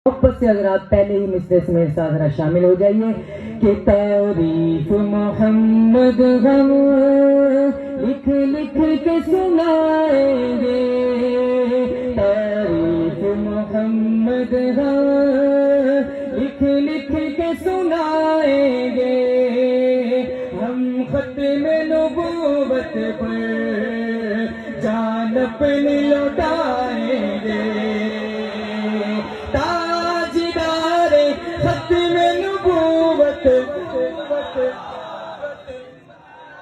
محبت سے اگر آپ پہلے ہی مصرے سے میرے ساتھ ذرا شامل ہو جائیے کہ تعریف محمد ہم لکھ لکھ کے سنائیں گے، تعریف محمد ہم لکھ لکھ کے سنائیں گے، ہم ختم نبوت پر جان اپنی لوٹائیں گے، تاجدار ختم نبوت،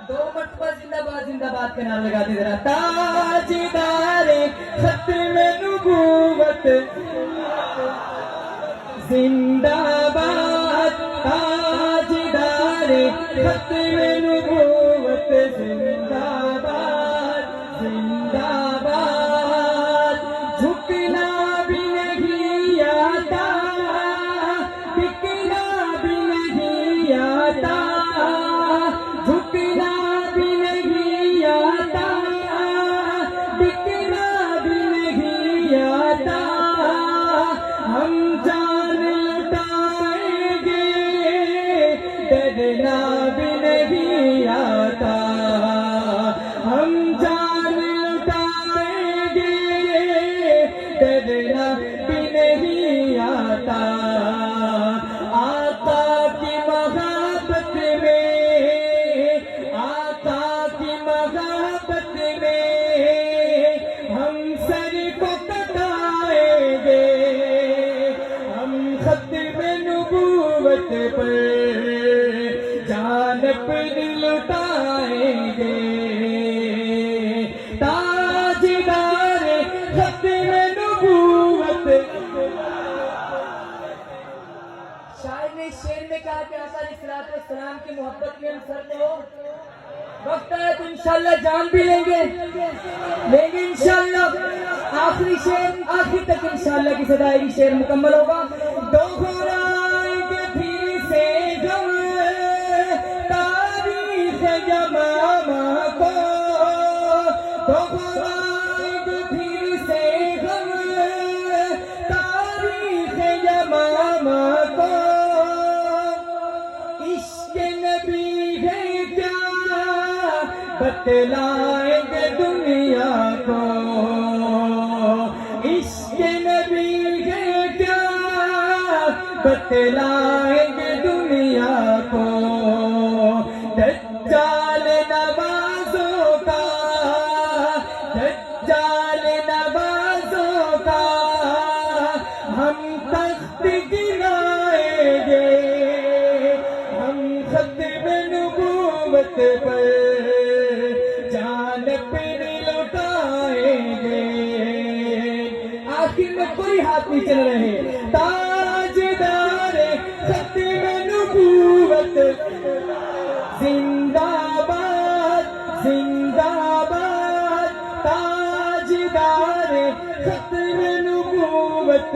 دو مرتبہ زندہ باد کا نام لگا دے ذرا، تاجدار ختم نبوت زندہ باد، تاجدار ختم نبوت زندہ باد، زندہ باد، جھکنا بھی نہیں آتا، ٹکنا بھی نہیں آتا، جھکنا بھی نہیں آتا، ٹکنا بھی نہیں آتا، ہم جان لٹائیں گے، ڈرنا بھی نہیں آتا، ہم جان لٹائیں گے، ڈرنا بھی نہیں آتا، آقا کی محبت میں، آقا کی محبت میں ہم سر کو کٹائیں گے، ہم ختم نبوت پر جان اپنی لٹائیں گے، تاجدار ختم نبوت۔ شاعر نے شعر میں کہا کہ آقا علیہ الصلوۃ والسلام کی محبت میں ہم سر کو وقت ہے تو انشاءاللہ جان بھی لیں گے انشاءاللہ۔ آخری شعر آخر تک انشاءاللہ کی صدائی شعر مکمل ہوگا۔ دوہرائیں گے پھر سے غم تاریخ یمامہ کو، دوہرائیں گے پھر سے غم تاریخ یمامہ کو، عشق نبی ہے کیا بتلائیں گے دنیا کو، عشق نبی ہے کیا بتلائیں گے دنیا کو، دجال نوازوں کا، دجال نوازوں کا ہم تخت گرائیں گے، ہم ختم نبوت پر جان اپنی لوٹائیں گے۔ آخر میں کوئی ہاتھ نیچے نہ رہے، تاجدار ختم نبوت زندہ باد، زندہ باد، تاجدار ختم نبوت